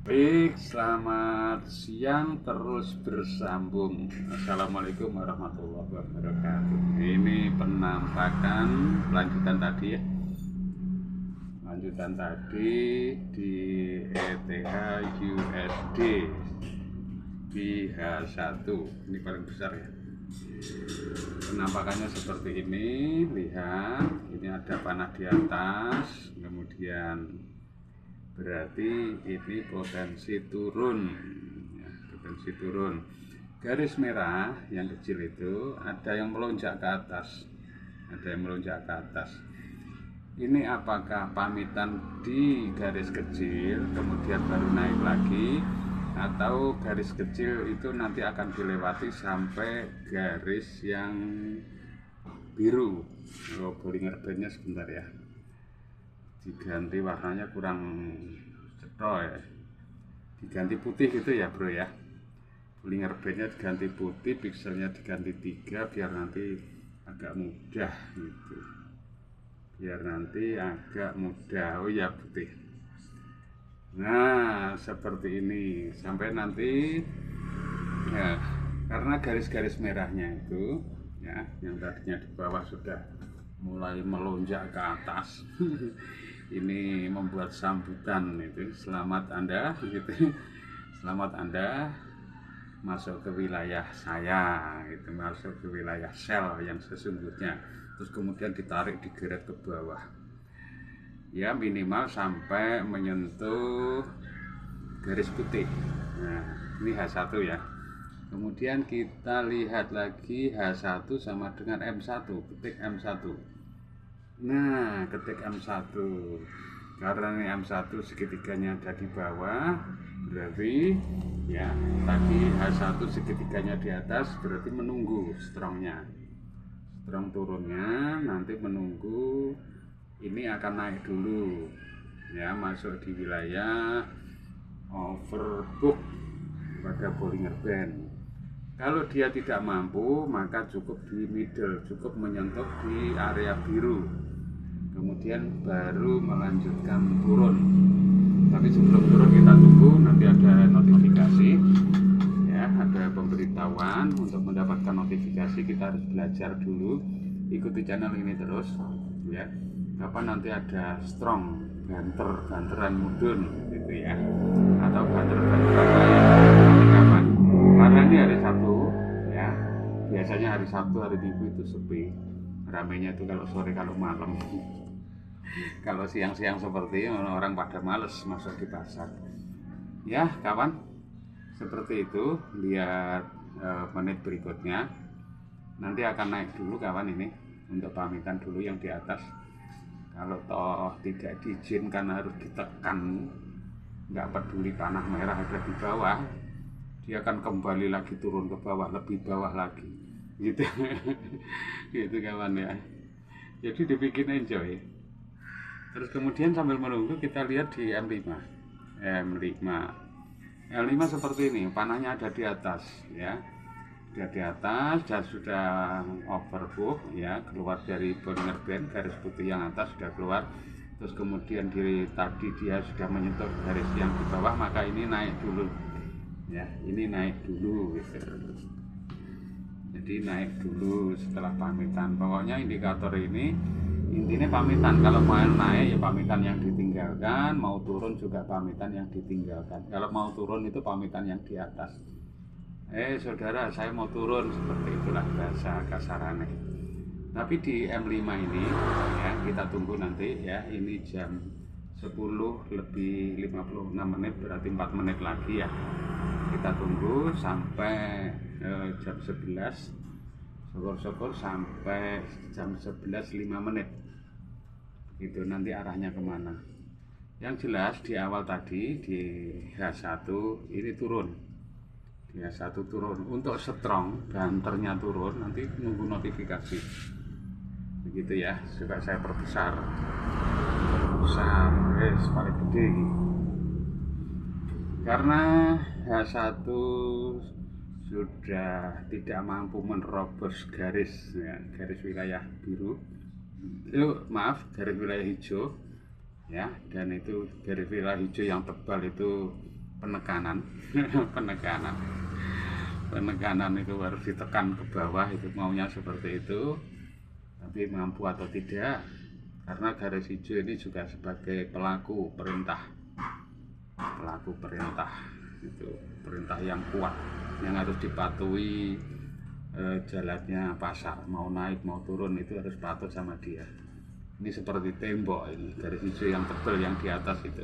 Baik, selamat siang terus bersambung. Assalamualaikum warahmatullahi wabarakatuh. Ini penampakan lanjutan tadi ya. Lanjutan tadi di ETH USD BH1. Ini paling besar ya. Penampakannya seperti ini. Lihat, ini ada panah di atas, kemudian berarti ini potensi turun ya, potensi turun. Garis merah yang kecil itu ada yang melonjak ke atas, ini apakah pamitan di garis kecil kemudian baru naik lagi, atau garis kecil itu nanti akan dilewati sampai garis yang biru. Bollinger Bandnya sebentar ya, diganti warnanya kurang cetok ya, diganti putih gitu ya bro ya. Bollinger Bandnya diganti putih, pixelnya diganti 3 biar nanti agak mudah gitu, oh ya putih. Nah seperti ini sampai nanti ya, karena garis-garis merahnya itu ya, yang tadinya di bawah sudah mulai melonjak ke atas. Ini membuat sambutan itu, selamat Anda gitu, selamat Anda masuk ke wilayah saya gitu, masuk ke wilayah sel yang sesungguhnya. Terus kemudian ditarik, digeret ke bawah ya, minimal sampai menyentuh garis putih. Nah ini H1 ya. Kemudian kita lihat lagi H1 sama dengan M1, ketik M1. Nah ketik M1, karena ini M1 segitiganya ada di bawah, berarti ya tadi H1 segitiganya di atas, berarti menunggu strong turunnya, nanti menunggu ini akan naik dulu ya, masuk di wilayah overbook pada Bollinger Band. Kalau dia tidak mampu, maka cukup di middle, cukup menyentuh di area biru, kemudian baru melanjutkan turun. Tapi sebelum turun kita tunggu, nanti ada notifikasi ya, ada pemberitahuan. Untuk mendapatkan notifikasi kita harus belajar dulu, ikuti channel ini terus ya. Kapan nanti ada strong, banteran mudun gitu ya, atau banteran lain kapan. Karena ini hari Sabtu ya, biasanya hari Sabtu, hari Minggu itu sepi, ramainya itu kalau sore, kalau malam. Kalau siang-siang seperti ini orang pada males masuk di pasar ya kawan. Seperti itu, lihat menit berikutnya nanti akan naik dulu kawan. Ini untuk pamitan dulu yang di atas. Kalau toh tidak diizinkan harus ditekan, nggak peduli panah merah ada di bawah, dia akan kembali lagi turun ke bawah, lebih bawah lagi gitu. Gitu kawan ya, jadi dibikin enjoy. Terus kemudian sambil menunggu kita lihat di M5 seperti ini, panahnya ada di atas ya, di atas dan sudah overbook ya, keluar dari Bollinger Band, garis putih yang atas sudah keluar. Terus kemudian tadi dia sudah menyentuh garis yang di bawah, maka ini naik dulu ya, ini naik dulu gitu. Jadi naik dulu setelah pamitan. Pokoknya indikator ini intinya pamitan. Kalau mau naik ya pamitan yang ditinggalkan, mau turun juga pamitan yang ditinggalkan. Kalau mau turun itu pamitan yang di atas. Saudara, saya mau turun, seperti itulah bahasa kasarannya. Tapi di M5 ini ya, kita tunggu nanti ya, ini jam 10 lebih 56 menit, berarti 4 menit lagi ya. Kita tunggu sampai jam 11, syukur-syukur sampai jam 11.05 menit itu nanti arahnya kemana. Yang jelas di awal tadi di H1 ini turun, di H1 turun. Untuk strong banternya turun, nanti nunggu notifikasi begitu ya. Coba saya perbesar paling gede gitu. Karena H1 sudah tidak mampu menerobos garis ya, garis wilayah biru, garis wilayah hijau ya, dan itu garis wilayah hijau yang tebal itu penekanan penekanan penekanan itu harus ditekan ke bawah, itu maunya seperti itu, tapi mampu atau tidak, karena garis hijau ini juga sebagai pelaku perintah itu perintah yang kuat yang harus dipatuhi. Jalannya pasar, mau naik mau turun itu harus patuh sama dia. Ini seperti tembok, ini garis hijau yang tebal yang di atas itu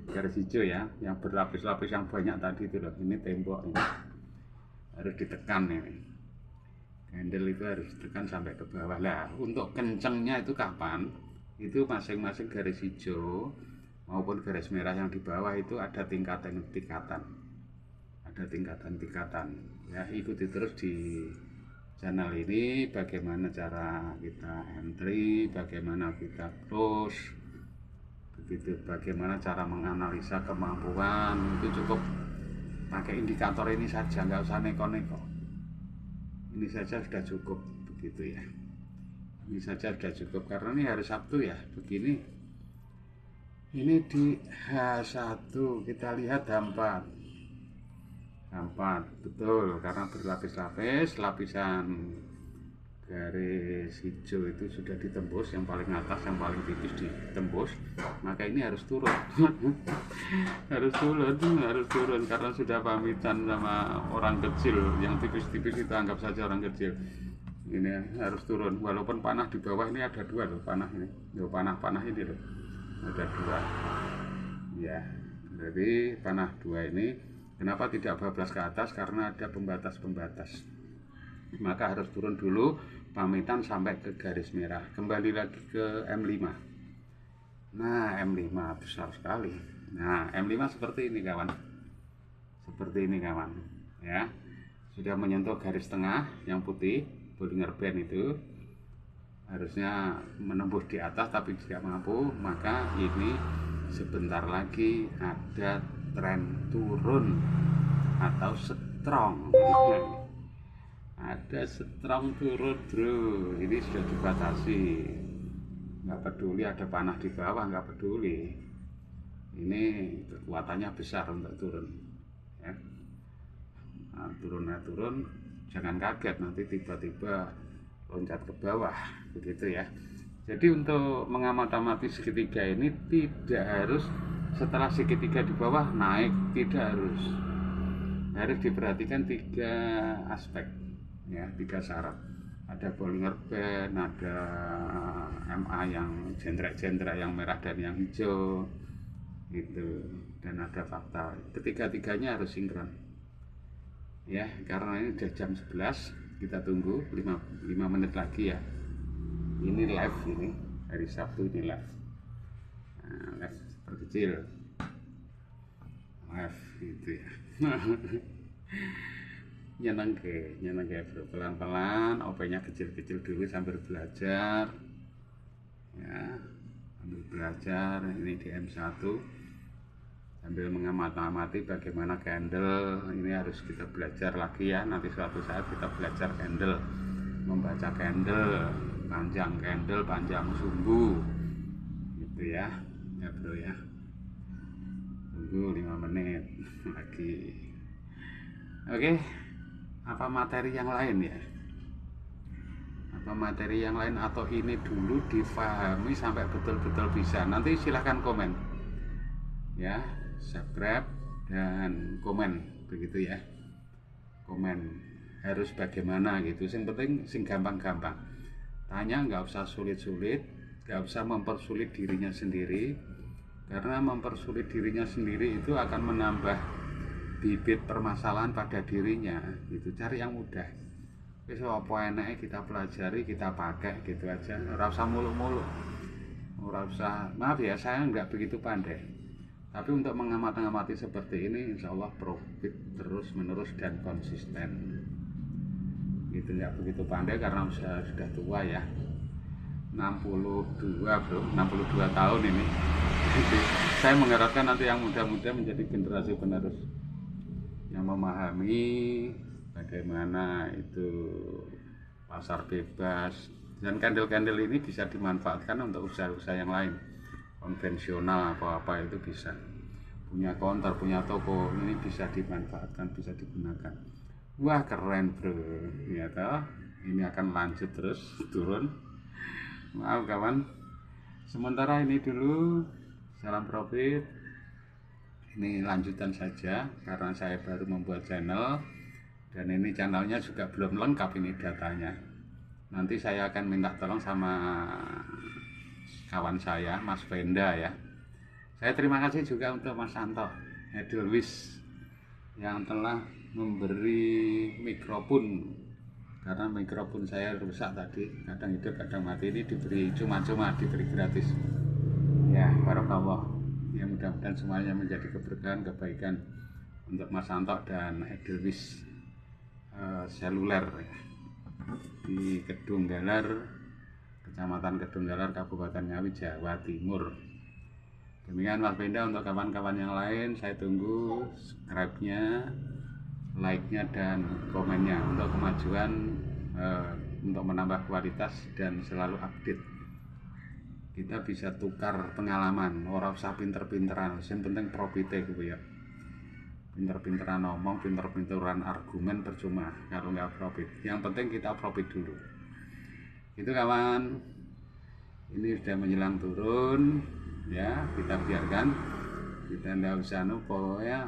garis hijau ya, yang berlapis-lapis yang banyak tadi itu loh, ini tembok, ini harus ditekan, ini handle itu harus ditekan sampai ke bawah. Lah untuk kencengnya itu kapan, itu masing-masing garis hijau maupun garis merah yang di bawah itu ada tingkatan ya. Ikuti terus di channel ini bagaimana cara kita entry, bagaimana kita close, begitu, bagaimana cara menganalisa kemampuan. Itu cukup pakai indikator ini saja, nggak usah neko-neko, ini saja sudah cukup, begitu ya. Ini saja sudah cukup, karena ini hari Sabtu ya, begini. Ini di H1 kita lihat H4, betul, karena berlapis-lapis, lapisan garis hijau itu sudah ditembus, yang paling atas, yang paling tipis ditembus, maka ini harus turun harus turun karena sudah pamitan sama orang kecil. Yang tipis-tipis itu anggap saja orang kecil, ini harus turun. Walaupun panah di bawah ini ada dua loh, panah ini loh, panah ini loh, ada dua ya. Jadi panah dua ini kenapa tidak bablas ke atas? Karena ada pembatas-pembatas, maka harus turun dulu, pamitan sampai ke garis merah. Kembali lagi ke M5. Nah M5 besar sekali. Nah M5 seperti ini kawan, ya, sudah menyentuh garis tengah yang putih, Bollinger Band itu harusnya menembus di atas tapi tidak mampu, maka ini sebentar lagi ada tren turun atau strong. Ada strong turun bro, ini sudah dibatasi, nggak peduli ada panah di bawah, nggak peduli, ini kekuatannya besar untuk turun ya. Nah, turun, jangan kaget nanti tiba-tiba loncat ke bawah, begitu ya. Jadi untuk mengamati segitiga ini tidak harus setelah segitiga di bawah naik, tidak harus diperhatikan tiga aspek ya, tiga syarat. Ada Bollinger Band, ada MA yang jendrak-jendrak yang merah dan yang hijau gitu, dan ada fakta. Ketiga-tiganya harus sinkron ya, karena ini udah jam 11, kita tunggu 5 menit lagi ya. Ini live, ini hari Sabtu, ini live. Nah, live perkecil, live gitu ya. nyeneng ke bro, pelan-pelan, OP-nya kecil-kecil dulu sambil belajar ya, sambil belajar. Ini di M1 sambil mengamati bagaimana candle, ini harus kita belajar lagi ya. Nanti suatu saat kita belajar candle, membaca candle, panjang sumbu gitu ya bro ya. Tunggu 5 menit lagi. Oke, apa materi yang lain ya? Apa materi yang lain atau ini dulu difahami sampai betul-betul bisa? Nanti silahkan komen ya, subscribe dan komen, begitu ya. Komen harus bagaimana gitu. Yang penting sing gampang-gampang. Tanya, nggak usah sulit-sulit, nggak usah mempersulit dirinya sendiri, karena mempersulit dirinya sendiri itu akan menambah bibit permasalahan pada dirinya gitu. Cari yang mudah, wis apa enake kita pelajari, kita pakai gitu aja, ora usah muluk-muluk, ora usah. Maaf ya, saya nggak begitu pandai, tapi untuk mengamati seperti ini insya Allah profit terus menerus dan konsisten gitu. Nggak begitu pandai karena sudah tua ya, 62 bro, 62 tahun ini. Jadi, saya mengharapkan nanti yang muda-muda menjadi generasi penerus yang memahami bagaimana itu pasar bebas, dan candle-candle ini bisa dimanfaatkan untuk usaha-usaha yang lain konvensional apa-apa itu bisa. punya konter, punya toko, ini bisa dimanfaatkan, bisa digunakan. Wah keren bro, ya toh. Ini akan lanjut terus turun. Maaf kawan, sementara ini dulu, salam profit. Ini lanjutan saja karena saya baru membuat channel, dan ini channelnya juga belum lengkap ini datanya. Nanti saya akan minta tolong sama kawan saya Mas Venda ya. Saya terima kasih juga untuk Mas Santo Edelweiss yang telah memberi mikrofon, karena mikrofon saya rusak tadi, kadang hidup kadang mati. Ini diberi cuma-cuma, diberi gratis ya. Barakallah ya, mudah-mudahan semuanya menjadi keberkahan, kebaikan untuk Mas Santo dan Edelweiss seluler ya, di Kedunggalar, Kecamatan Kedunggalar, Kabupaten Ngawi, Jawa Timur. Demikian Mas Venda. Untuk kawan-kawan yang lain, saya tunggu subscribe-nya, like-nya, dan komennya untuk kemajuan, untuk menambah kualitas dan selalu update. Kita bisa tukar pengalaman, orang usah pinter-pinteran, yang penting profit gitu ya. Pinter-pinteran ngomong, pinter-pinteran argumen percuma kalau nggak profit. Yang penting kita profit dulu. Itu kawan, ini sudah menjelang turun ya, kita biarkan, kita nggak usah pokoknya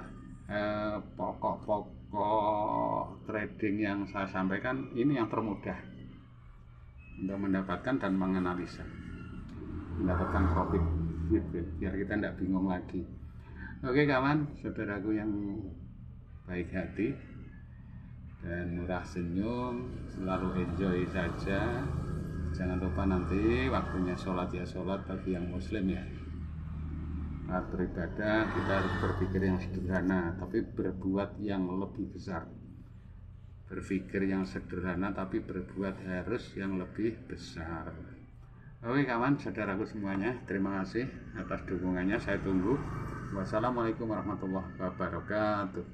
pokok-pokok trading yang saya sampaikan ini yang termudah untuk mendapatkan dan menganalisa, mendapatkan profit gitu, biar kita tidak bingung lagi. Oke kawan, saudaraku yang baik hati dan murah senyum, selalu enjoy saja. Jangan lupa nanti waktunya sholat ya sholat bagi yang muslim ya. Saat beribadah kita harus berpikir yang sederhana tapi berbuat yang lebih besar. Berpikir yang sederhana tapi berbuat harus yang lebih besar. Oke kawan, saudaraku semuanya, terima kasih atas dukungannya. Saya tunggu. Wassalamualaikum warahmatullahi wabarakatuh.